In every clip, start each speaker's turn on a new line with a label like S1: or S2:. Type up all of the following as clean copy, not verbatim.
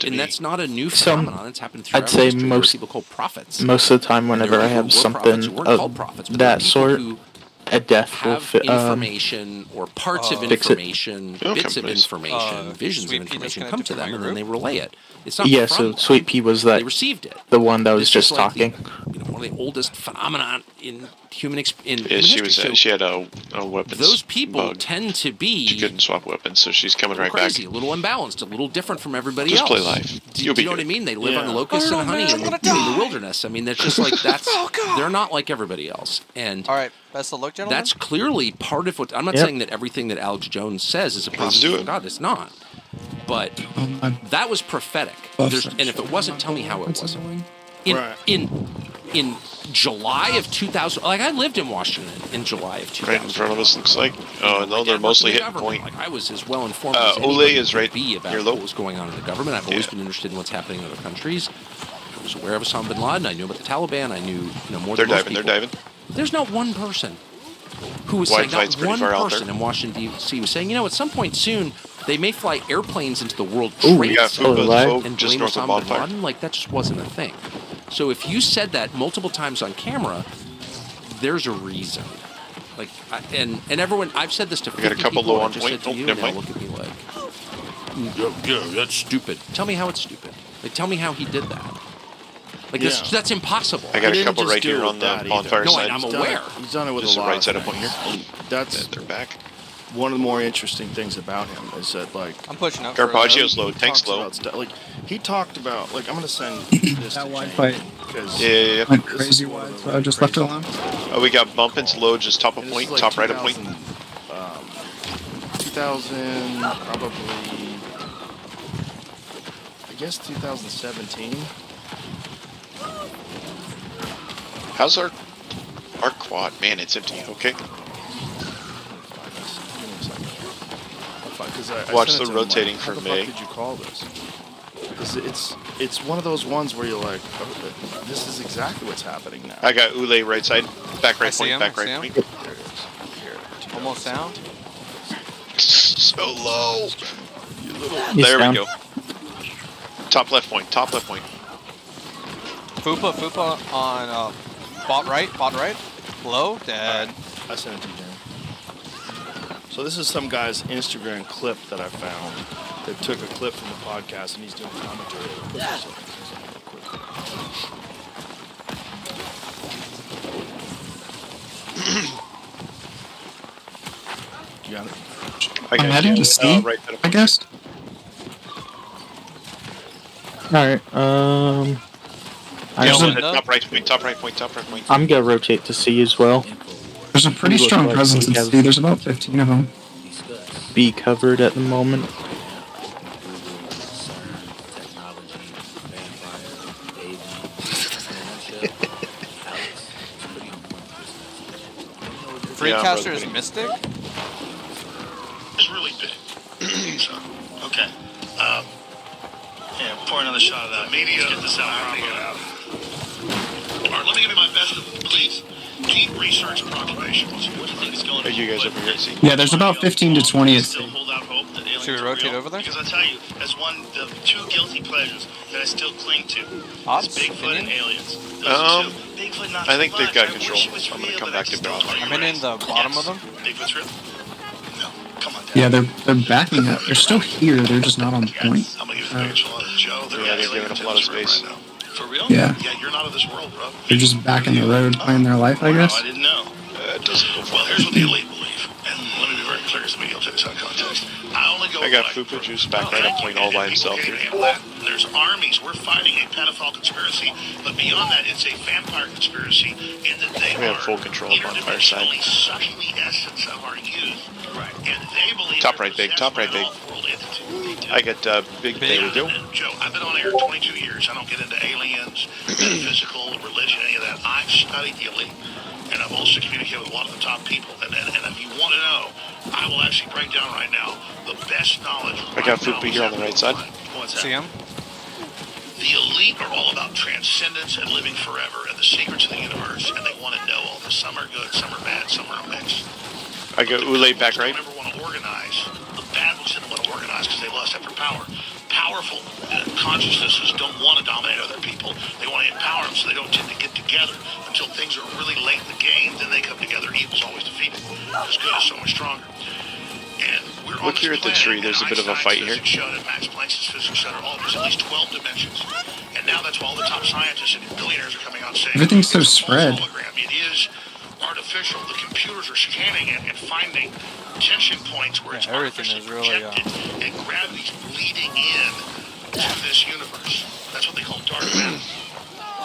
S1: And that's not a new phenomenon. It's happened throughout
S2: I'd say
S1: history. There were people called prophets.
S2: Most of the time, whenever I have something of that sort, a death will
S1: information or parts of information, bits of information, visions of information come to them, and then they relay it. It's not
S2: yeah. So Sweet Pea was that
S1: they received it.
S2: The one that was just talking.
S1: One of the oldest phenomenon in human
S3: history. She had a weapons.
S1: Those people
S3: bug.
S1: tend to be.
S3: She couldn't swap weapons, so she's coming right
S1: crazy,
S3: back.
S1: A little imbalanced, a little different from everybody
S3: else.
S1: Just
S3: play life.
S1: Do you know what I mean? They live on locusts and honey in the wilderness. I mean, that's just like they're not like everybody else. And
S4: all right, best of luck, gentlemen.
S1: That's clearly part of what I'm not saying that everything that Alex Jones says is a prophecy from God. It's not. But that was prophetic. And if it wasn't, tell me how it wasn't. In July of 2000, like I lived in Washington in July of 2000.
S3: Right in front of us, looks like. Oh no, they're mostly hitting point.
S1: Like I was as well informed as
S3: Ole is right
S1: about what was going on in the government. I've always been interested in what's happening in other countries. I was aware of Osama bin Laden. I knew about the Taliban. I knew more than most people.
S3: They're diving.
S1: There's not one person who was saying, not one person in Washington, D.C. was saying, at some point soon, they may fly airplanes into the World Trade Center and blame Osama bin Laden. Like, that just wasn't a thing. So if you said that multiple times on camera, there's a reason. Like, and everyone, I've said this to 50
S3: people. We got a couple low on point.
S1: You now look at me like, yeah, that's stupid. Tell me how it's stupid. Like, tell me how he did that. Like, that's impossible.
S3: I got a couple right here on the bonfire side.
S1: No, I'm aware.
S5: He's done it with
S3: just
S5: a lot
S3: right side
S5: of
S3: up
S5: things.
S3: Here.
S5: That's
S3: they're back.
S5: One of the more interesting things about him is that, like,
S4: I'm pushing up.
S3: Carpaggio's low, tank's low.
S5: Like, he talked about, like, I'm gonna send this
S6: that
S5: to
S6: Wi-Fi.
S3: Yeah.
S6: Went crazy wide, so I just left it alone.
S3: We got bumpins low, just top of point, top right of point.
S5: 2000, probably, I guess 2017.
S3: How's our quad? Man, it's empty. Okay. Watch the rotating for May.
S5: What did you call this? Because it's one of those ones where you're like, oh, this is exactly what's happening now.
S3: I got Ule right side, back right point, back right point.
S5: There it is. Here,
S4: almost down.
S3: So low.
S5: You little.
S3: There we go. Top left point. Top left point.
S4: Fupa on bot right. Low, dead.
S5: I sent it to you, Dan. So this is some guy's Instagram clip that I found that took a clip from the podcast, and he's doing commentary. You got it?
S6: I'm heading to C,
S3: right
S6: I guess.
S2: Alright,
S3: top right point.
S2: I'm gonna rotate to C as well.
S6: There's a pretty strong presence in C. There's about 15 of them.
S2: Be covered at the moment.
S4: Freecaster is Mystic?
S7: It's really big. So, okay. Yeah, pour another shot of that. Media. Let's get this out. Alright, let me give you my best of them, please. Deep research proclamations. What do you think is going on?
S3: Are you guys over here at C?
S6: Yeah, there's about 15 to 20 at C.
S7: Still hold out hope that aliens
S4: Should we rotate over there?
S7: Because I tell you, as one of the two guilty pleasures that I still cling to, is Bigfoot and aliens. Bigfoot, not
S3: I think
S7: so
S3: they've
S7: much.
S3: got
S7: I
S3: control.
S7: wish it was
S3: I'm gonna
S7: real,
S3: come
S7: but I
S3: back to
S7: just
S3: Bill.
S7: don't.
S4: I'm in the bottom of them.
S7: Bigfoot's real? No. Come on, Dad.
S6: Yeah, they're backing up. They're still here. They're just not on point.
S7: I'm gonna give you a lot of Joe.
S3: Yeah, they're giving up a lot of space.
S7: Right now. For real?
S6: Yeah.
S7: Yeah, you're not of this world, bro.
S6: They're just back in the road playing their life, I guess.
S7: I didn't know. Well, here's what the elite believe, and let me be very clear as the media will take this out of context. I
S3: got Fupa Juice back right up point all by himself here.
S7: There's armies. We're fighting a pedophile conspiracy, but beyond that, it's a vampire conspiracy in that they
S3: have full control of bonfire side.
S7: Sucking the essence of our youth. Right. And they believe
S3: top right big. I got big. There we go.
S7: Joe, I've been on air 22 years. I don't get into aliens, metaphysical, religion, any of that. I've studied the elite. And I've also communicated with a lot of the top people. And if you want to know, I will actually break down right now the best knowledge.
S3: I got Fupa here on the right side.
S4: See him?
S7: The elite are all about transcendence and living forever and the secrets of the universe. And they want to know all this. Some are good, some are bad, some are a mix.
S3: I got Ule back right.
S7: They never want to organize. The bad ones didn't want to organize because they lust after power. Power powerful consciousnesses don't want to dominate other people. They want to empower them, so they don't tend to get together until things are really late in the game. Then they come together. Evil's always defeated because good is so much stronger. And we're
S3: Look here at the tree. There's a bit of a fight here.
S7: Max Planck's physics showed there's at least 12 dimensions. And now that's why all the top scientists and billionaires are coming out saying
S6: everything's so spread.
S7: Hologram. It is artificial. The computers are scanning it and finding tension points where it's artificially projected, and gravity's bleeding in to this universe. That's what they call dark matter.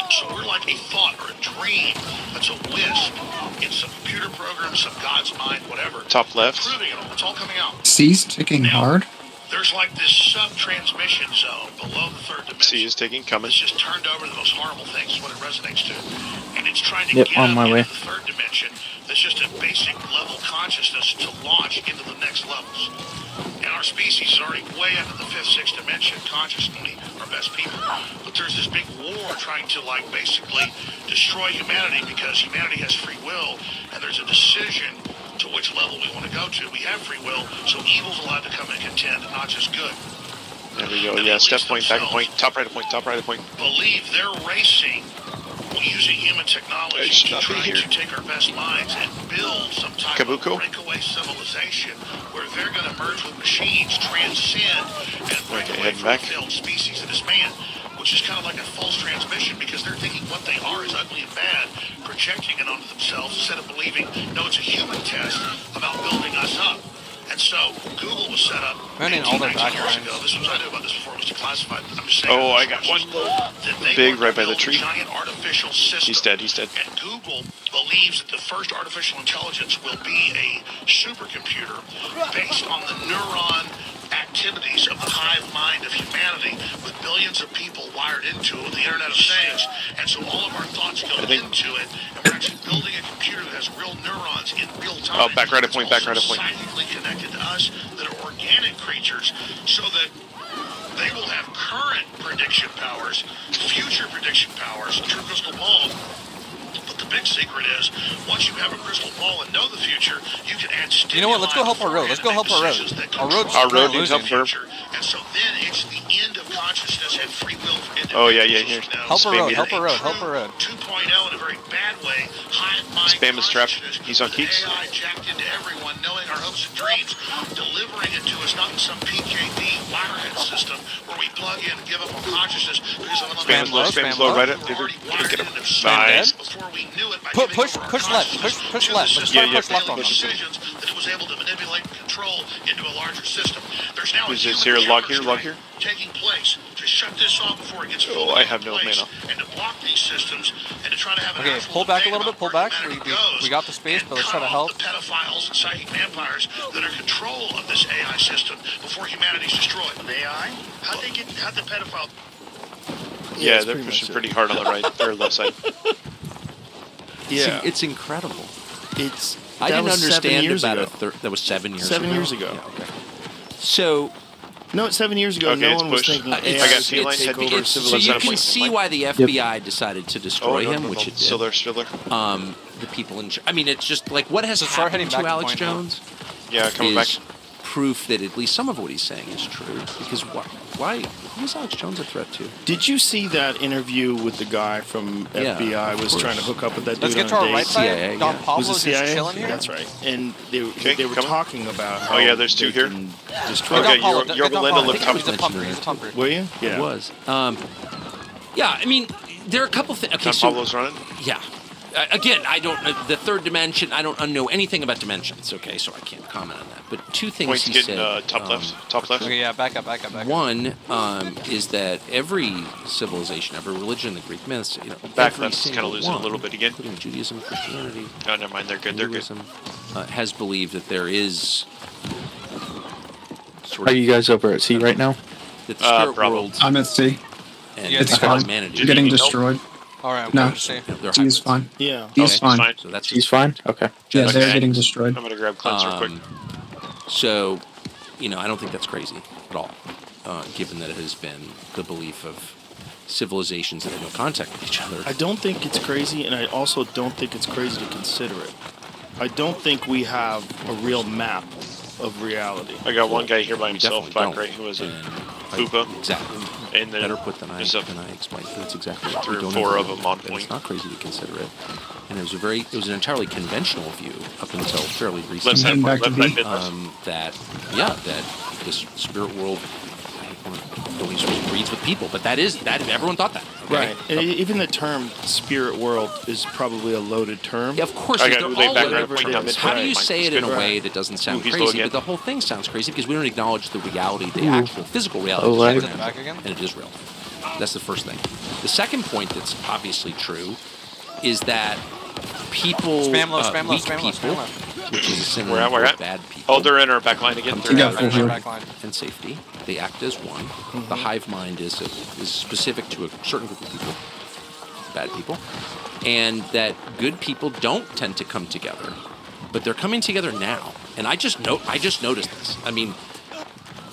S7: So we're like a thought or a dream that's a wisp in some computer program, some God's mind, whatever.
S3: Top left.
S7: Proving it all. It's all coming out.
S6: C's ticking hard.
S7: There's like this sub-transmission zone below the third dimension.
S3: C is taking, coming.
S7: It's just turned over the most horrible things, is what it resonates to. And it's trying to
S2: Yep,
S7: get
S2: on
S7: up
S2: my
S7: into
S2: way.
S7: the third dimension. That's just a basic level consciousness to launch into the next levels. And our species is already way up in the fifth, sixth dimension consciously, our best people. But there's this big war trying to like basically destroy humanity because humanity has free will, and there's a decision to which level we want to go to. We have free will, so evil's allowed to come and contend, and not just good.
S3: There we go. Yeah, step point, back point, top right of point, top right of point.
S7: Believe they're racing using human technology to try to take our best minds and build some type of breakaway civilization where they're going to merge with machines, transcend, and break away from a failed species that is man, which is kind of like a false transmission because they're thinking what they are is ugly and bad, projecting it onto themselves instead of believing, no, it's a human test about building us up. And so Google was set up 18, 19 years ago. This was, I knew about this before it was declassified. I'm just saying.
S3: Oh, I got one. Big right by the tree.
S7: Giant artificial system.
S3: He's dead, he's dead.
S7: And Google believes that the first artificial intelligence will be a supercomputer based on the neuron activities of the hive mind of humanity with billions of people wired into it, the Internet of Things. And so all of our thoughts go into it, and we're actually building a computer that has real neurons in real time.
S3: Oh, back right of point, back right of point.
S7: Psychically connected to us that are organic creatures so that they will have current prediction powers, future prediction powers, true crystal ball. But the big secret is, once you have a crystal ball and know the future, you can add stimuli.
S4: You know what? Let's go help our road. Let's go help our road.
S3: Our road needs help for.
S7: And so then it's the end of consciousness and free will for individuals.
S3: Oh, yeah, here.
S4: Help our road, help our road, help our road.
S7: 2.0 in a very bad way. Hive mind
S3: Spam is trapped. He's on keeps.
S7: AI jacked into everyone, knowing our hopes and dreams, delivering it to us, not in some PKD wirehead system where we plug in and give up on consciousness because of
S3: Spam is low, right it. Get him. Nice.
S7: Before we knew it, by
S4: Push left, push left. Let's try to push left on them.
S7: decisions that it was able to manipulate and control into a larger system. There's now
S3: Is this here? Log here?
S7: Taking place to shut this off before it gets fully
S3: I have no mana.
S7: and to block these systems and to try to have an
S4: Okay,
S7: actual
S4: pull back a
S7: debate
S4: little bit,
S7: about
S4: pull
S7: where
S4: back.
S7: humanity
S4: We got the space,
S7: and
S4: but let's
S7: cut
S4: try to
S7: off
S4: help.
S7: the pedophiles and psychic vampires that are in control of this AI system before humanity's destroyed. AI? How'd the pedophile?
S3: Yeah, they're pushing pretty hard on the right or left side.
S5: Yeah,
S1: It's incredible.
S5: I
S1: didn't understand about
S5: ago.
S1: that was 7 years ago.
S5: 7 years ago.
S1: Yeah, okay. So
S5: No, 7 years ago,
S3: Okay,
S5: no
S3: it's
S5: one was
S3: pushed.
S5: thinking
S3: I
S5: AI
S3: got
S5: could
S3: feline
S5: take
S3: head
S5: over
S3: beat.
S1: so
S5: civilization.
S1: you can see why the FBI decided to destroy him, which it did.
S3: Stiller.
S1: The people in. I mean, it's just like what has
S4: So start
S1: happened
S4: heading
S1: to
S4: back to
S1: Alex
S4: point now.
S1: Jones
S3: Yeah, coming back.
S1: is proof that at least some of what he's saying is true. Because why is Alex Jones a threat to?
S5: Did you see that interview with the guy from
S1: Yeah,
S5: FBI
S1: of
S5: was
S1: course.
S5: trying to hook up with that
S4: Let's
S5: dude
S4: get to
S5: on
S4: our
S5: a
S4: right
S5: date?
S4: side.
S1: CIA,
S4: Don
S1: yeah.
S4: Pablo's
S5: Was it
S4: just
S5: CIA?
S4: chilling here.
S5: That's right. And they were
S3: coming.
S5: talking about how
S3: Oh, yeah, there's two
S5: they
S3: here.
S5: can
S4: Hey,
S5: destroy
S3: Okay,
S4: Don Pablo,
S3: you're
S4: Don
S3: Belinda
S4: Pablo.
S3: lift
S4: I think he was
S3: up.
S4: the pumper. He's the pumper.
S5: Were you?
S1: It
S5: Yeah.
S1: was. Yeah, I mean, there are a couple things. Okay,
S3: Don
S1: so
S3: Pablo's running.
S1: yeah. Again, I don't know the third dimension. I don't know anything about dimensions. Okay, so I can't comment on that. But two things
S3: Points
S1: he
S3: getting
S1: said.
S3: top left.
S4: Okay, yeah, back up.
S1: One is that every civilization, every religion, the Greek myths,
S3: Back
S1: every
S3: left is kind
S1: single
S3: of losing a
S1: one,
S3: little bit again.
S1: including Judaism, Christianity,
S3: Oh, never mind. They're good.
S1: Hinduism, has believed that there is sort
S2: Are
S1: of
S2: you guys over at C right now?
S1: that the spirit
S3: Bravo.
S1: world
S6: I'm at C.
S1: and
S4: Yeah, it's
S6: fine.
S1: humanity.
S6: You're getting
S3: need help?
S6: destroyed.
S4: All right, I'm
S6: No.
S4: going to say.
S1: They're
S6: C is
S1: hybrids.
S6: fine.
S5: Yeah.
S6: D is
S3: Okay,
S6: fine.
S3: fine.
S1: So that's
S2: He's fine? Okay.
S6: Yeah,
S1: just-
S6: they're
S3: Okay.
S6: getting destroyed.
S3: I'm gonna grab cleanse real quick.
S1: So, I don't think that's crazy at all, given that it has been the belief of civilizations that have no contact with each other.
S5: I don't think it's crazy, and I also don't think it's crazy to consider it. I don't think we have a real map of reality.
S3: I got one guy here by
S1: We
S3: himself.
S1: definitely
S3: Back
S1: don't.
S3: right. Who is it?
S1: And
S3: Fupa.
S1: Exactly.
S3: And then
S1: Better put than I explained. That's exactly right.
S3: 3 or 4 of them on point.
S1: It's not crazy to consider it. And it was an entirely conventional view up until fairly recently. That this spirit world don't use breeds with people, but that everyone thought that. Okay?
S5: Right. And even the term spirit world is probably a loaded term.
S1: Yeah, of course. They're all loaded. How do you say it in a way that doesn't sound crazy? But the whole thing sounds crazy because we don't acknowledge the reality, the actual physical reality, and it is real. That's the first thing. The second point that's obviously true is that people, weak people, which is a synonym for bad people.
S3: Oh, they're in our back line again.
S1: And safety. They act as one. The hive mind is specific to a certain group of people, bad people, and that good people don't tend to come together, but they're coming together now. And I just noticed this. I mean,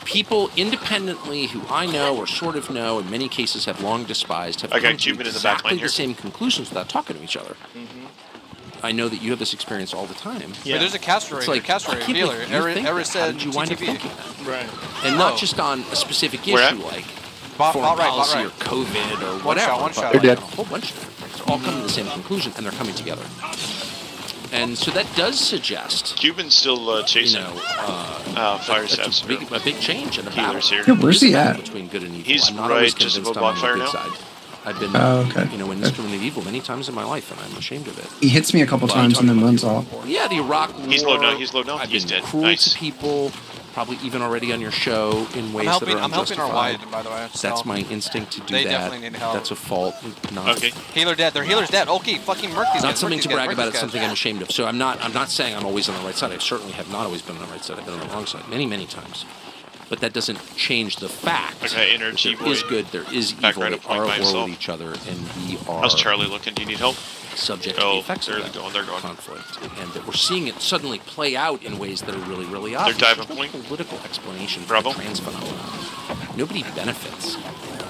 S1: people independently who I know or sort of know, in many cases have long despised, have come to exactly the same conclusions without talking to each other. I know that you have this experience all the time.
S4: Yeah. But there's a castrator dealer. Ever said
S1: did you wind up thinking that?
S5: Right.
S1: And not just on a specific issue like foreign policy or COVID or whatever.
S4: One shot.
S1: Like a whole bunch of different things. All come to the same conclusion, and they're coming together. And so that does suggest
S3: Cuban's still chasing fire steps.
S1: A big change in the battle.
S3: Here.
S6: Yeah, where's he at?
S1: Between good and evil.
S3: He's
S1: I'm not
S3: right
S1: always
S3: just
S1: convinced
S3: above
S1: I'm
S3: bonfire
S1: on the good
S3: now.
S1: side. I've been, an instrument of evil many times in my life, and I'm ashamed of it.
S6: He hits me a couple times and then runs off.
S1: Yeah, the Iraq War.
S3: He's low now.
S1: I've
S3: He's
S1: been
S3: dead.
S1: cruel to people, probably even already on your show in ways that are unjustified.
S4: I'm helping our wide, by the way.
S1: That's my instinct to do that.
S4: They definitely need help.
S1: That's a fault.
S3: Okay.
S4: Healer dead. Their healer's dead. Okay, fucking murk these guys.
S1: Not something to brag about. It's something I'm ashamed of. So I'm not saying I'm always on the right side. I certainly have not always been on the right side. I've been on the wrong side many, many times. But that doesn't change the fact that there is good, there is evil, they are at war with each other, and we are...
S3: How's Charlie looking? Do you need help?
S1: Subject to the effects of
S3: they're going.
S1: Conflict. And that we're seeing it suddenly play out in ways that are really, really obvious.
S3: They're diving
S1: There's no political explanation for the trans phenomenon. Nobody benefits.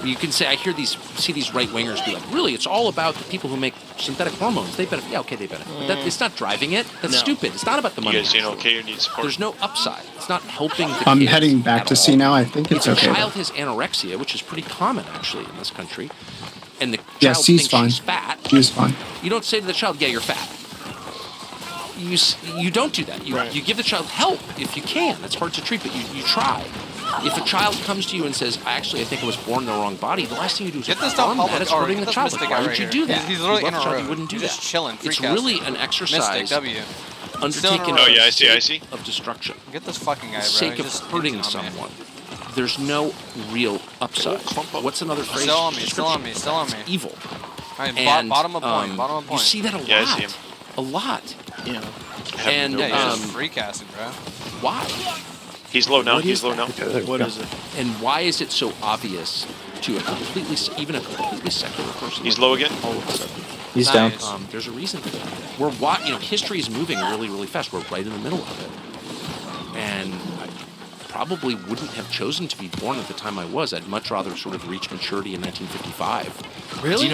S1: You can say, see these right-wingers be like, really, it's all about the people who make synthetic hormones. They benefit. Yeah, okay, they benefit. But it's not driving it. That's stupid. It's not about the money.
S3: You guys doing okay or need support?
S1: There's no upside. It's not helping the
S6: I'm
S1: kids
S6: heading back to see now. I think it's okay.
S1: If a child has anorexia, which is pretty common, actually, in this country, and the child
S6: Yes, she's
S1: thinks
S6: fine.
S1: she's fat,
S6: She's fine.
S1: you don't say to the child, yeah, you're fat. You don't do that. You give the child help if you can. It's hard to treat, but you try. If a child comes to you and says, I think I was born in the wrong body, the last thing you do is
S4: get this stuff
S1: that is hurting the child.
S4: Like,
S1: why would you do that?
S4: He's literally in a row.
S1: You wouldn't do that.
S4: Just chilling.
S1: It's really an exercise undertaken
S3: I see.
S1: of destruction.
S4: Get this fucking guy, bro.
S1: For the sake of hurting someone. There's no real upside. What's another phrase?
S4: Still on me.
S1: It's evil.
S4: Right,
S1: and
S4: bottom of point.
S1: You see that a lot.
S3: I see him.
S1: A lot.
S5: Yeah.
S1: And
S4: he's just free casting, bro.
S1: Why?
S3: He's low now.
S5: What is it?
S1: And why is it so obvious to a completely secular person?
S3: He's low again.
S1: All of a sudden,
S2: he's down.
S1: There's a reason for that. History is moving really, really fast. We're right in the middle of it, and I probably wouldn't have chosen to be born at the time I was. I'd much rather sort of reach maturity in 1955.
S5: Really?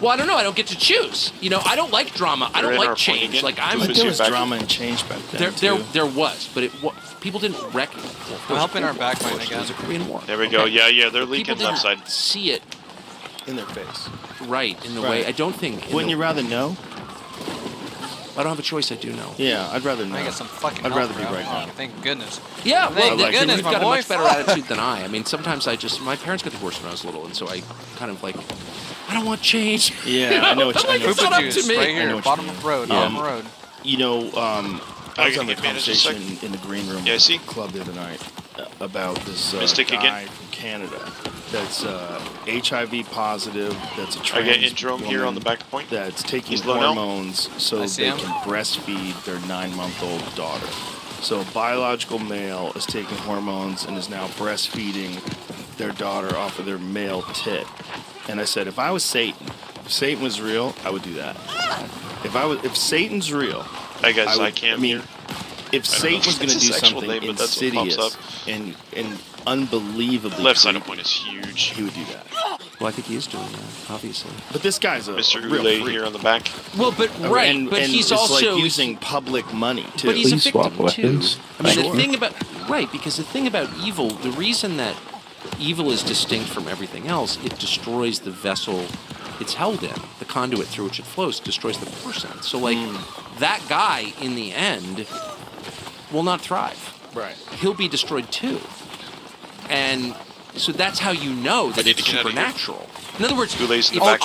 S1: Well, I don't know. I don't get to choose. I don't like drama. I don't like change. Like
S5: there was drama and change back then.
S1: There was, but people didn't recognize.
S4: I'm helping our back line again.
S1: There was a Korean War.
S3: There we go. Yeah, they're leaking
S1: people
S3: left side.
S1: See it
S5: in their face.
S1: Right, in the way. I don't think.
S5: Wouldn't you rather know?
S1: I don't have a choice. I do know.
S5: Yeah, I'd rather know.
S4: I got some fucking.
S5: I'd rather be
S4: help,
S5: right now.
S4: Thank goodness.
S1: Yeah, well,
S4: thank goodness,
S1: you've
S4: my
S1: got
S4: boy.
S1: a much better attitude than I. I mean, sometimes my parents got divorced when I was little, and so I kind of like, I don't want change.
S5: Yeah, I know what you mean.
S1: It's not up to me.
S4: Right here, bottom of road. Bottom of road.
S5: I was having a conversation in the green room club the other night about this guy from Canada that's HIV positive, that's a trans
S3: I get Indrome here on the back point.
S5: That's taking hormones so they can breastfeed their 9-month-old daughter. So a biological male is taking hormones and is now breastfeeding their daughter off of their male tit. And I said, if I was Satan, if Satan was real, I would do that. If Satan's real, if Satan was going to do something insidious and unbelievably
S3: left side of point is huge,
S5: he would do that.
S1: Well, I think he is doing that, obviously.
S5: But this guy's a
S3: Mr.
S5: real
S3: Goulet
S5: freak.
S3: here on the back.
S1: Well, but
S5: and
S1: he's
S5: it's
S1: also
S5: like using public money too.
S1: But he's
S2: Please
S1: a victim
S2: swap weapons.
S1: too. I mean, the thing about evil, the reason that evil is distinct from everything else, it destroys the vessel it's held in, the conduit through which it flows, destroys the person. So, like, that guy, in the end, will not thrive.
S5: Right.
S1: He'll be destroyed, too. And so that's how you know that it's supernatural. In other words, if I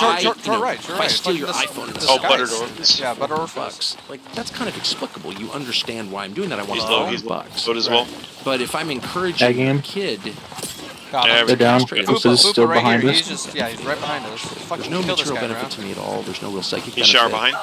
S1: steal your iPhone in the sky,
S4: Buttered Orphans. Yeah, Buttered Orphans.
S1: Like, that's kind of explicable. You understand why I'm doing that. I want
S3: he's
S1: $12.
S3: Low as well.
S1: But if I'm encouraging a kid...
S2: They're down. Boopa's still behind us.
S4: He's right behind us.
S1: There's no material benefit to me at all. There's no real psychic benefit.
S3: He's shower behind.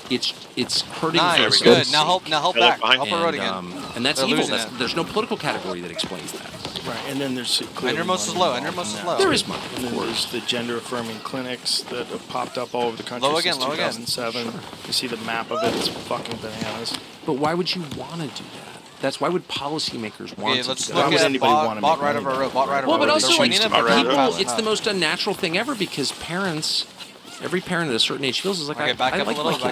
S1: It's hurting.
S4: Nice, good. Now help back. Help the road again.
S1: And that's evil. There's no political category that explains that.
S5: Right, and then there's
S4: Innermost is low. Innermost is low.
S1: There is money.
S5: And then there's the gender-affirming clinics that have popped up all over the country since 2007. You see the map of it. It's fucking bananas.
S1: But why would you want to do that? That's why would policymakers want to
S4: let's
S1: do
S4: look
S1: that?
S4: at bought right over our road. Bought right over our road.
S1: Well, but also,
S4: people,
S1: it's the most unnatural thing ever because parents... Every parent at a certain age feels is like, I like my kids.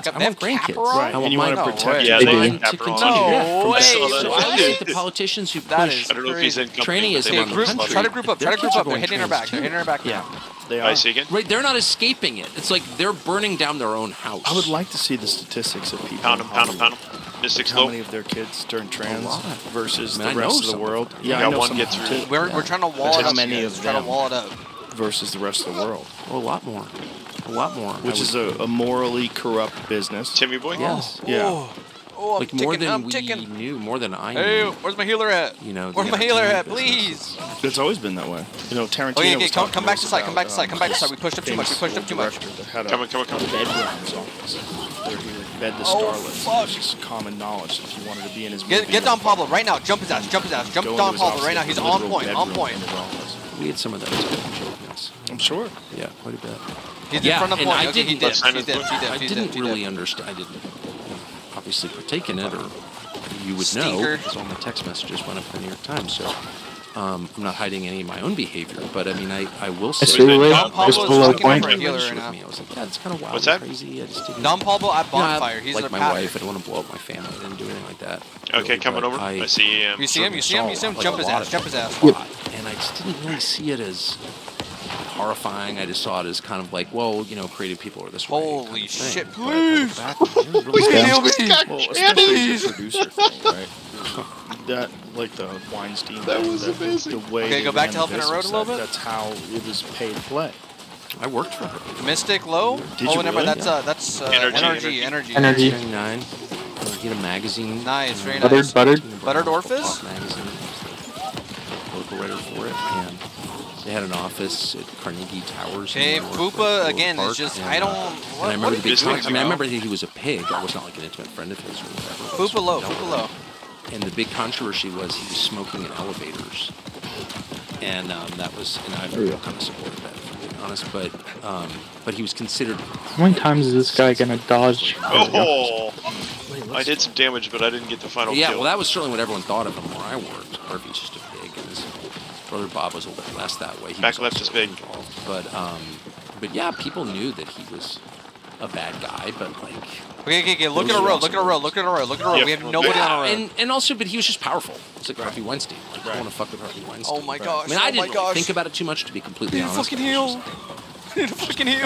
S1: I want grandkids.
S5: Right,
S1: I want
S5: and you want to protect
S1: them to continue.
S4: No way.
S1: So I think the politicians who push trannyism in the country...
S4: Try to group up. They're hitting our back.
S5: Yeah, they are.
S3: I see again.
S1: Right, they're not escaping it. It's like they're burning down their own house.
S5: I would like to see the statistics of people.
S3: Pound them. Mystics
S5: how many of their kids turn trans versus the rest of the world?
S3: Yeah, I know one gets through.
S4: We're trying to wall it up.
S5: How many of them?
S4: Trying to wall it up
S5: versus the rest of the world?
S1: A lot more.
S5: Which is a morally corrupt business.
S3: Timmy boy?
S1: Yes.
S5: Yeah.
S4: Oh,
S1: like more than we knew, more than I knew.
S4: Hey, where's my healer at?
S1: You know,
S4: where's my healer at, please?
S5: It's always been that way. You know, Tarantino.
S4: Okay, come back to side. Come back to side. We pushed up too much.
S3: Come on.
S5: Bedroom's office. They're here to bed the starlets.
S4: Fuck.
S5: It's just common knowledge if you wanted to be in his movie.
S4: Get Don Pablo right now. Jump his ass. Jump Don Pablo right now. He's on point.
S1: We had some of those.
S5: I'm sure.
S1: Yeah, quite a bit.
S4: He's in front of point.
S1: I
S4: didn't
S1: really understand. I didn't obviously partake in it, or you would know, because all my text messages went up to the New York Times. So I'm not hiding any of my own behavior, but I mean, I will say.
S4: Don Pablo is fucking a healer right now.
S1: I was like, yeah, it's kind of wild.
S3: What's that?
S1: Crazy. I just didn't.
S4: Don Pablo at bonfire. He's
S1: like
S4: in a
S1: my
S4: pattern.
S1: wife. I don't want to blow up my family. I didn't do anything like that.
S3: Okay, coming over. I see him.
S4: You see him? Jump his ass.
S1: Yep. And I just didn't really see it as horrifying. I just saw it as kind of like, well, you know, creative people are this way.
S4: Holy shit!
S1: Please,
S5: Please, producer thing, right? That, like the Weinstein.
S3: That was amazing.
S5: The way
S4: okay, go back to helping it road a little bit.
S5: That's how it was paid to play.
S1: I worked for her.
S4: Mystic Low. Never mind. That's energy.
S1: 99. Get a magazine.
S4: Nice, very nice. Buttered Orphans.
S1: Magazine. Local writer for it, and they had an office at Carnegie Towers.
S4: Okay, Fupa again is just I don't.
S1: And I remember the big. I remember he was a pig. I was not like an intimate friend of his or whatever.
S4: Fupa low.
S1: And the big controversy was he was smoking in elevators, and that was, and I kind of supported that, if I'm being honest. But he was considered.
S2: How many times is this guy gonna dodge?
S3: Oh, I did some damage, but I didn't get the final kill.
S1: Yeah, well, that was certainly what everyone thought of him where I worked. Harvey's just a pig, and his brother Bob was a little bit less that way. He
S3: Back left is big.
S1: Involved. But yeah, people knew that he was a bad guy, but like.
S4: Okay. Look at a road. Yep. We have nobody on our road.
S1: And also, but he was just powerful. It's like Harvey Weinstein. Like, I don't want to fuck with Harvey Weinstein.
S4: Oh my gosh.
S1: I mean, I didn't really think about it too much, to be completely honest.
S4: Fucking heal.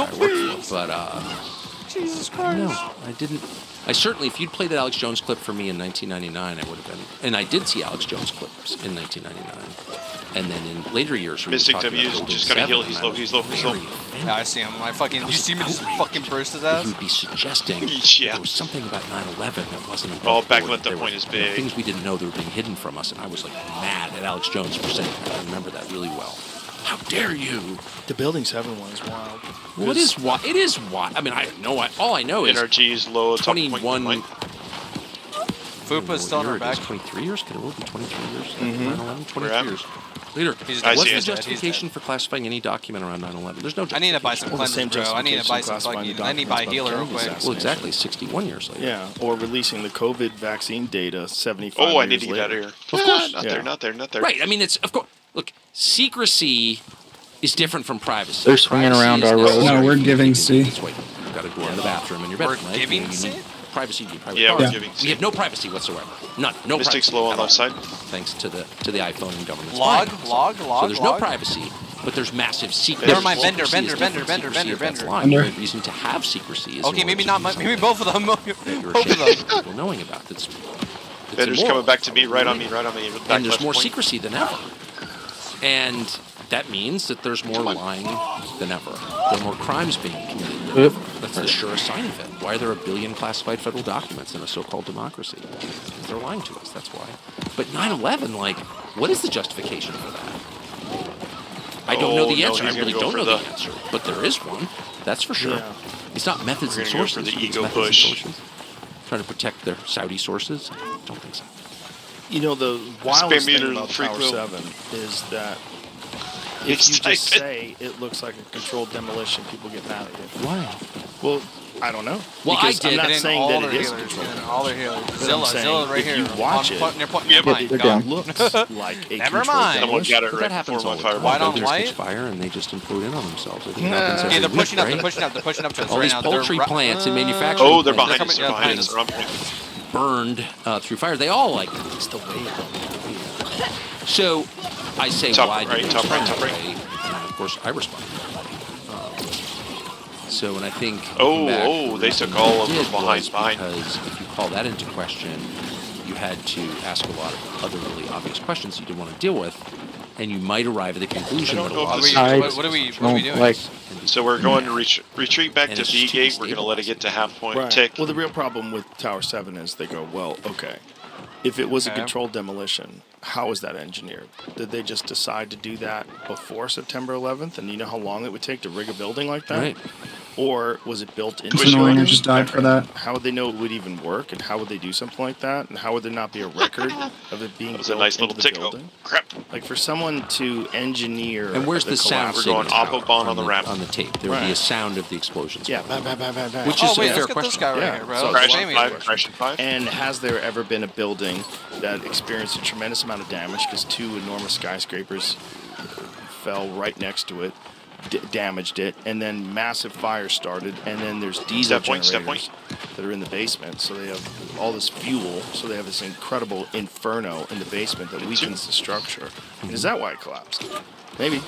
S4: Please.
S1: But
S4: Jesus Christ.
S1: No, I didn't. I certainly, if you'd played that Alex Jones clip for me in 1999, I would have been. And I did see Alex Jones clips in 1999. And then in later years,
S3: Mystic W is just gonna heal. He's low.
S4: Yeah, I see him. You see me just fucking burst his ass?
S1: He would be suggesting there was something about 9/11 that wasn't above
S3: board. Back left, that point is big.
S1: Things we didn't know that were being hidden from us, and I was like mad at Alex Jones for saying that. I remember that really well. How dare you?
S5: The Building 7 one is wild.
S1: Well, it is wild. It is wild. I mean, I know. All I know is
S3: NRG is low.
S1: 21.
S4: Fupa's still on our back.
S1: 23 years? Could it will be 23 years? 9/11? 23 years. Leader, what's the justification for classifying any document around 9/11? There's no justification.
S4: I need to buy some cleansers, bro. I need to buy some fucking. I need to buy a healer real quick.
S1: Well, exactly. 61 years later.
S5: Yeah, or releasing the COVID vaccine data 75 years later.
S3: Oh, I need to get out of here. Of course. Not there.
S1: Right. I mean, it's, of course. Look, secrecy is different from privacy.
S2: They're swinging around our road.
S6: No, we're giving C.
S1: That's why you've got to go in the bathroom in your bedroom.
S4: We're giving C?
S1: privacy to your private
S3: Yeah,
S1: car.
S3: we're giving.
S1: We have no privacy whatsoever. None. No
S3: Mystic's
S1: privacy
S3: low on
S1: at all,
S3: left side.
S1: thanks to the iPhone and government.
S4: Log.
S1: So there's no privacy, but there's massive secrecy.
S4: Never mind. Vendor.
S1: The only reason to have secrecy is
S4: Okay, maybe not. Maybe both of them. Both of them.
S1: People knowing about it's
S3: Vendor's
S1: immoral.
S3: coming back to me, right on me.
S1: And there's more secrecy than ever. And that means that there's more lying than ever. There are more crimes being committed than ever. That's the surest sign of it. Why are there a billion classified federal documents in a so-called democracy? Because they're lying to us, that's why. But 9/11, like, what is the justification for that? I don't know the answer. I really don't know the answer. But there is one, that's for sure.
S5: Yeah.
S1: It's not methods and sources.
S3: Go for the
S1: it's
S3: ego
S1: methods and
S3: push.
S1: sources. Trying to protect their Saudi sources? I don't think so.
S5: You know, the wildest thing
S3: meter
S5: about
S3: freak
S5: Tower
S3: will.
S5: 7 is that if
S3: It's
S5: you just
S3: typing.
S5: say it looks like a controlled demolition, people get mad at you.
S1: Why?
S5: Well, I don't know.
S1: Well,
S5: Because
S1: I did.
S5: I'm not saying that it is
S4: healers.
S5: controlled.
S4: All their healers.
S5: But I'm saying,
S4: Zilla right
S5: if
S4: here.
S5: you watch it,
S4: They're putting
S3: Yeah,
S4: your
S3: but
S4: mind.
S2: they're
S4: Gone.
S2: down.
S5: looks like a
S4: Never
S5: controlled
S4: mind.
S3: Someone
S5: demolition.
S3: got it
S1: But
S3: right
S1: that happens
S3: before
S1: all
S3: my
S1: the
S3: fire.
S1: time.
S4: White on
S1: Buildings
S4: white?
S1: catch fire and they just implode in on themselves. I think it
S5: Nah.
S1: happens
S4: Okay,
S1: every
S4: they're
S1: week,
S4: pushing up.
S1: right?
S4: They're pushing up. They're pushing up to us
S1: All
S4: right
S1: these
S4: now.
S1: poultry
S4: They're
S1: plants and manufacturing
S3: Oh, they're
S1: plants
S3: behind us.
S4: They're
S3: They're behind us.
S4: coming-
S3: They're on point.
S1: burned through fire. They all like it.
S5: It's the way
S1: So I say,
S3: Top
S1: why
S3: right,
S1: do you
S3: top right,
S1: respond
S3: top
S1: that
S3: right.
S1: way? And of course, I respond. So, and I think
S3: They took all of
S1: them
S3: them behind mine.
S1: because if you call that into question, you had to ask a lot of other really obvious questions you didn't want to deal with, and you might arrive at the conclusion
S3: I
S1: that
S3: don't
S1: a
S3: know
S1: lot
S3: if
S1: of
S3: this
S4: What are we doing?
S2: Like,
S3: So we're going to retreat back
S1: And
S3: to
S1: it's
S3: B
S1: too
S3: gate. We're going to let it get to half point.
S5: Right.
S3: Tick.
S5: Well, the real problem with Tower 7 is they go, well, okay, if it was a
S4: Okay.
S5: controlled demolition, how was that engineered? Did they just decide to do that before September 11th? And you know how long it would take to rig a building like that?
S1: Right.
S5: Or was it built into
S6: It's
S5: the
S6: annoying. I
S5: building?
S6: just died for that.
S5: How would they know it would even work? And how would they do something like that? And how would there not be a record of it being
S3: That was a
S5: built
S3: nice
S5: into
S3: little
S5: the
S3: tick. Oh,
S5: building?
S3: crap.
S5: Like for someone to engineer
S1: And where's the sound
S3: We're
S1: signal
S3: going Autobahn on the ramp.
S1: on the tape? There would be a
S5: Right.
S1: sound of the explosions.
S5: Yeah, bang, bang, bang, bang, bang.
S1: Which
S4: Oh
S1: is
S4: wait,
S1: a fair
S4: let's get this
S1: question.
S4: guy right
S5: Yeah.
S4: here, bro.
S5: So
S3: Crash
S4: Jamie.
S3: 5, Crash 5.
S5: And has there ever been a building that experienced a tremendous amount of damage because two enormous skyscrapers fell right next to it, damaged it, and then massive fires started, and then there's diesel
S3: Step point,
S5: generators
S3: step
S5: that are in the basement, so they have all this fuel, so they have this incredible inferno in the basement that weakens the structure. And is that why it collapsed? Maybe.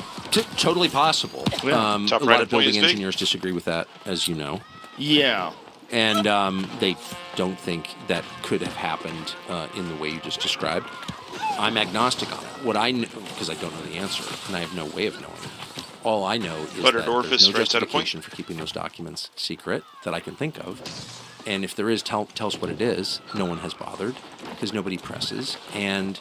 S1: Totally possible.
S5: Yeah.
S3: Top
S1: A
S3: right
S1: lot
S3: of
S1: of
S3: point
S1: building
S3: is big.
S1: engineers disagree with that, as you know.
S5: Yeah.
S1: And they don't think that could have happened in the way you just described. I'm agnostic on it. What I know, because I don't know the answer, and I have no way of knowing. All I know is that
S3: Butterdorf
S1: there's
S3: is
S1: no
S3: right side of point.
S1: justification for keeping those documents secret that I can think of. And if there is, tell us what it is. No one has bothered because nobody presses. And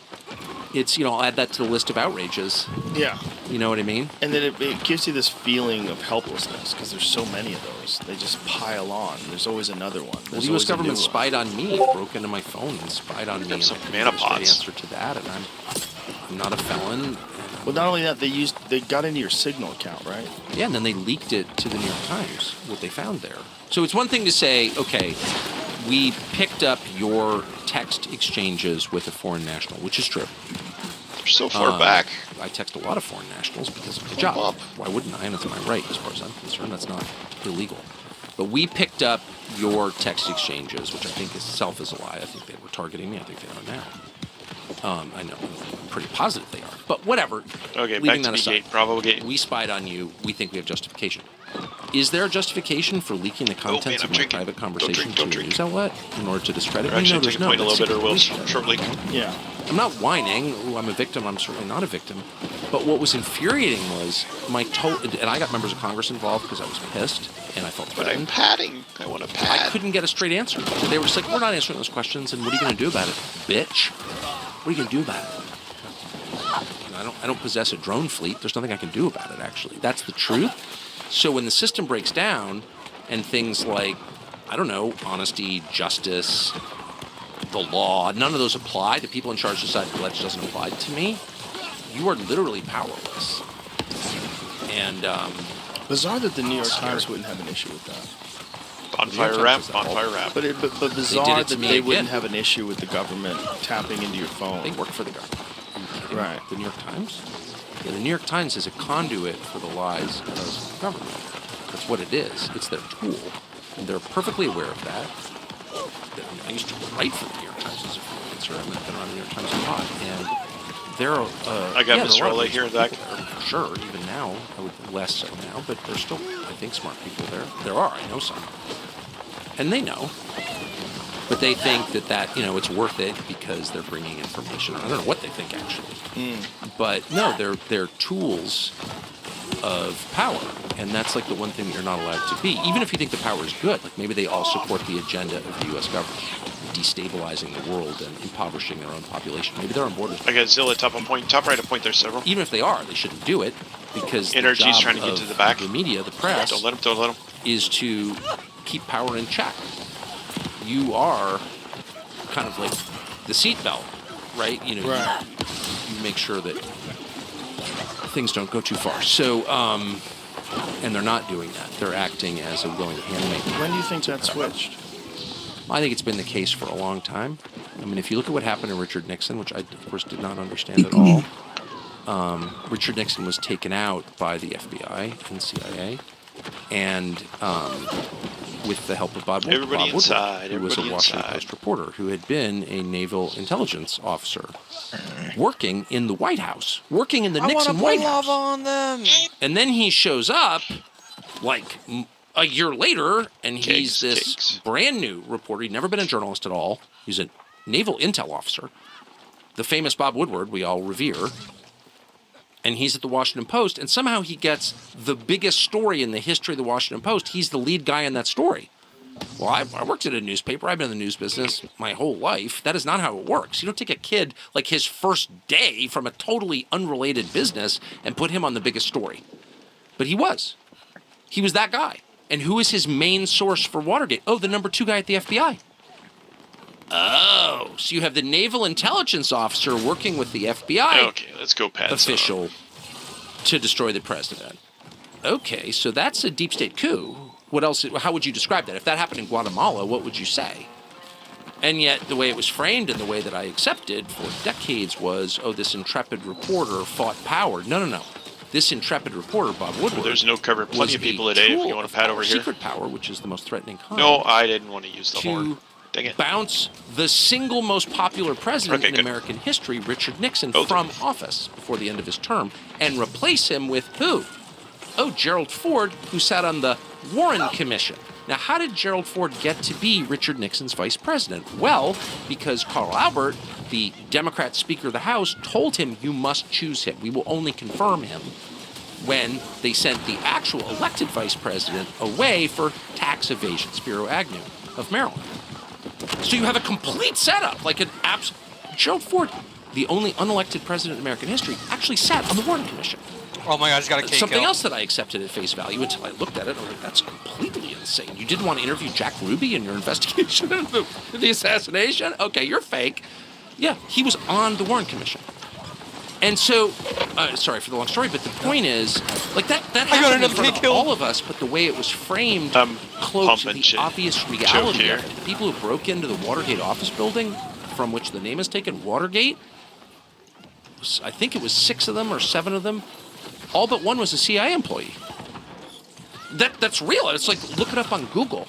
S1: it's, I'll add that to the list of outrages.
S5: Yeah.
S1: You know what I mean?
S5: And then it gives you this feeling of helplessness because there's so many of those. They just pile on. There's always another one.
S1: Well,
S5: There's
S1: the U.S.
S5: always a
S1: government
S5: new one.
S1: spied on me, broke into my phone and spied on me. And
S3: some
S1: I
S3: mana
S1: think there's a
S3: pots.
S1: answer to that, and I'm not a felon.
S5: Well, not only that, they got into your Signal account, right?
S1: Yeah, and then they leaked it to the New York Times, what they found there. So it's one thing to say, okay, we picked up your text exchanges with a foreign national, which is true.
S3: They're so far back.
S1: I text a lot of foreign nationals because of the
S3: Pull
S1: job.
S3: them up.
S1: Why wouldn't I? And it's my right, as far as I'm concerned. That's not illegal. But we picked up your text exchanges, which I think itself is a lie. I think they were targeting me. I think they are now. I know. I'm pretty positive they are. But whatever.
S3: Okay,
S1: Leaving
S3: back to
S1: that
S3: B
S1: aside.
S3: gate. Bravo gate.
S1: We spied on you. We think we have justification. Is there a justification for leaking the contents
S3: I'm
S1: of my
S3: drinking.
S1: private
S3: Don't
S1: conversation
S3: drink,
S1: to
S3: don't
S1: a
S3: drink.
S1: news outlet in order to discredit
S3: We're
S1: me? No,
S3: actually
S1: there's
S3: taking
S1: no.
S3: point a
S1: That's
S3: little bit, or will
S1: secret.
S3: shortly.
S5: Yeah.
S1: I'm not whining. Ooh, I'm a victim. I'm certainly not a victim. But what was infuriating was my total. And I got members of Congress involved because I was pissed and I felt
S3: But I'm
S1: threatened.
S3: padding. I want to
S1: I
S3: pad.
S1: couldn't get a straight answer. They were just like, "We're not answering those questions, and what are you going to do about it, bitch? What are you going to do about it?" I don't possess a drone fleet. There's nothing I can do about it. Actually, that's the truth. So when the system breaks down, and things like, I don't know, honesty, justice, the law, none of those apply to people in charge of society. That doesn't apply to me. You are literally powerless. And
S5: Bizarre that the New York Times wouldn't have an issue with that.
S3: Bonfire rap, bonfire rap.
S5: But bizarre
S1: to
S5: that
S1: me
S5: they
S1: again.
S5: wouldn't have an issue with the government tapping into your
S1: they
S5: phone.
S1: work for the government. Are you kidding?
S5: Right.
S1: The New York Times? Yeah, the New York Times is a conduit for the lies of the government. That's what it is. It's their tool. And they're perfectly aware of that. I used to write for the New York Times as a freelancer. I've been on the New York Times a lot, and there are.
S3: I got Mr. Ole here in the back.
S1: For sure, even now, I would less so now, but there's still, I think, smart people there. There are, I know some, and they know, but they think that it's worth it because they're bringing information. I don't know what they think actually, but no, they're tools of power, and that's like the one thing that you're not allowed to be, even if you think the power is good. Like maybe they all support the agenda of the U.S. government, destabilizing the world and impoverishing their own population. Maybe they're on board with it.
S3: I got Zilla top right a point. There's several.
S1: Even if they are, they shouldn't do it because
S3: NRG's trying to get to the back.
S1: The media, the press,
S3: don't let them.
S1: Is to keep power in check. You are kind of like the seatbelt, right? You make sure that things don't go too far. So, and they're not doing that. They're acting as a willing handmaid.
S5: When do you think that switched?
S1: I think it's been the case for a long time. I mean, if you look at what happened to Richard Nixon, which I, of course, did not understand at all, Richard Nixon was taken out by the FBI and CIA, and with the help of Bob Woodward, who was a Washington Post reporter who had been a naval intelligence officer working in the White House, working in the Nixon White House.
S4: On them.
S1: And then he shows up, like a year later, and he's this brand new reporter. He'd never been a journalist at all. He's a naval intel officer. The famous Bob Woodward, we all revere. And he's at the Washington Post, and somehow he gets the biggest story in the history of the Washington Post. He's the lead guy in that story. Well, I worked at a newspaper. I've been in the news business my whole life. That is not how it works. You don't take a kid like his first day from a totally unrelated business and put him on the biggest story. But he was. He was that guy. And who is his main source for Watergate? Oh, the number 2 guy at the FBI. Oh, so you have the naval intelligence officer working with the FBI
S3: let's go
S1: official to destroy the president. Okay, so that's a deep state coup. What else? How would you describe that? If that happened in Guatemala, what would you say? And yet the way it was framed and the way that I accepted for decades was, this intrepid reporter fought power. No. This intrepid reporter, Bob Woodward.
S3: There's no cover. Plenty of people today if you want to pad over here.
S1: Secret power, which is the most threatening kind.
S3: No, I didn't want to use the horn. Dang it.
S1: Bounce the single most popular president in American history, Richard Nixon, from office before the end of his term, and replace him with who? Oh, Gerald Ford, who sat on the Warren Commission. Now, how did Gerald Ford get to be Richard Nixon's vice president? Well, because Carl Albert, the Democrat Speaker of the House, told him, you must choose him. We will only confirm him when they sent the actual elected vice president away for tax evasion, Spiro Agnew of Maryland. So you have a complete setup, like an Gerald Ford, the only unelected president in American history, actually sat on the Warren Commission.
S4: Oh my God, he's got a cake.
S1: Something else that I accepted at face value until I looked at it, I was like, that's completely insane. You didn't want to interview Jack Ruby in your investigation into the assassination? Okay, you're fake. Yeah, he was on the Warren Commission. And so, sorry for the long story, but the point is, like that happened in front of all of us, but the way it was framed cloaked the obvious reality of it. The people who broke into the Watergate office building, from which the name is taken, Watergate, I think it was 6 of them or 7 of them, all but one was a CIA employee. That's real. It's like, look it up on Google.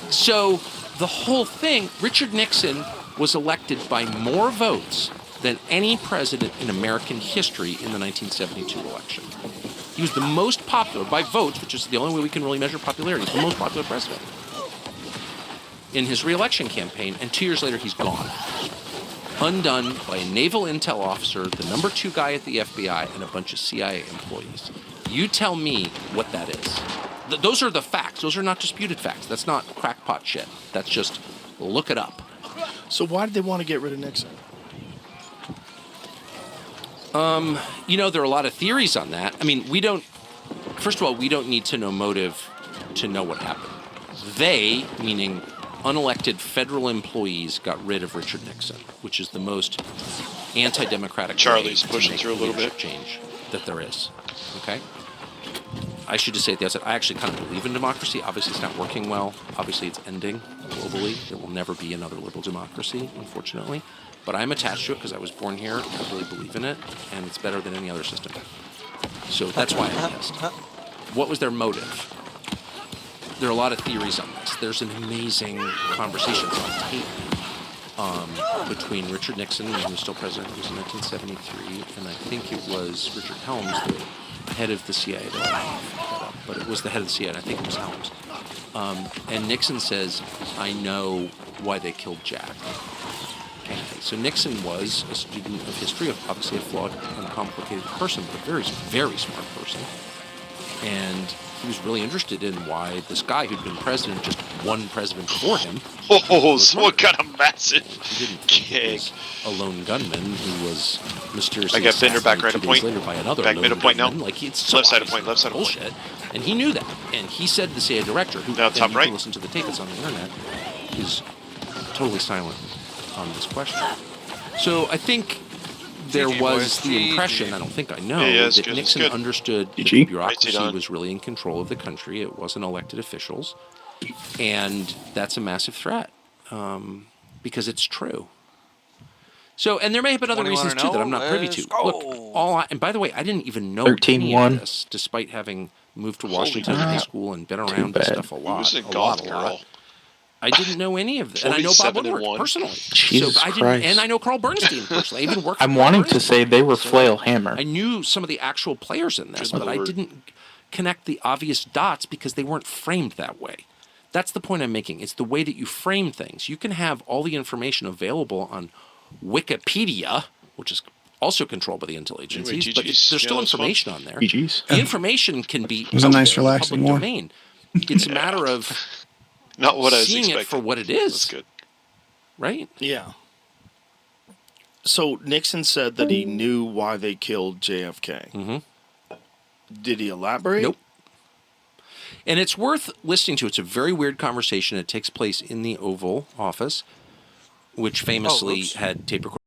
S1: So the whole thing, Richard Nixon was elected by more votes than any president in American history in the 1972 election. He was the most popular, by votes, which is the only way we can really measure popularity, the most popular president in his re-election campaign, and 2 years later he's gone. Undone by a naval intel officer, the number 2 guy at the FBI, and a bunch of CIA employees. You tell me what that is. Those are the facts. Those are not disputed facts. That's not crackpot shit. That's just look it up.
S5: So why did they want to get rid of Nixon?
S1: There are a lot of theories on that. I mean, first of all, we don't need to know motive to know what happened. They, meaning unelected federal employees, got rid of Richard Nixon, which is the most anti-democratic
S3: Charlie's pushing through a little bit
S1: change that there is. Okay? I should just say at the outset, I actually kind of believe in democracy. Obviously, it's not working well. Obviously, it's ending globally. There will never be another liberal democracy, unfortunately. But I'm attached to it because I was born here. I really believe in it, and it's better than any other system. So that's why I'm pissed. What was their motive? there are a lot of theories on this. There's an amazing conversations on tape between Richard Nixon, when he was still president, it was in 1973, and I think it was Richard Helms, the head of the CIA, but it was the head of the CIA, and I think it was Helms. And Nixon says, I know why they killed Jack Kennedy. So Nixon was a student of history, obviously a flawed and complicated person, but a very, very smart person. And he was really interested in why this guy who'd been president, just one president before him.
S3: Oh, someone got a massive
S1: kick. A lone gunman who was mysteriously
S3: I got Bender back right
S1: 2
S3: at
S1: days
S3: point.
S1: later by another
S3: Back
S1: lone
S3: middle point now.
S1: gunman. Like, it's so
S3: left side of point, left side of
S1: bullshit.
S3: point.
S1: And he knew that. And he said the CIA director, who
S3: now top
S1: you
S3: right.
S1: can listen to the tape that's on the internet, is totally silent on this question. So I think there was the impression, I don't think I know, that Nixon understood that the bureaucracy was really in control of the country. It wasn't elected officials. And that's a massive threat because it's true. So, and there may have been other reasons, too, that I'm not privy to. Look, and by the way, I didn't even know any of this, despite having moved to Washington high school and been around this stuff a lot. I didn't know any of this. And I know Bob Woodward personally.
S2: Jesus Christ.
S1: And I know Carl Bernstein personally. I even worked
S2: I'm wanting to say they were flail hammer.
S1: I knew some of the actual players in this, but I didn't connect the obvious dots because they weren't framed that way. That's the point I'm making. It's the way that you frame things. You can have all the information available on Wikipedia, which is also controlled by the intel agencies, but there's still information on there. The information can be
S6: it was a nice, relaxing
S1: public domain. It's a matter of
S3: not what I was
S1: seeing
S3: expecting.
S1: it for what it is.
S3: That's good.
S1: Right?
S5: Yeah. So Nixon said that he knew why they killed JFK.
S1: Mm-hmm.
S5: Did he elaborate?
S1: Nope. And it's worth listening to. It's a very weird conversation. It takes place in the Oval Office, which famously had tape recorders.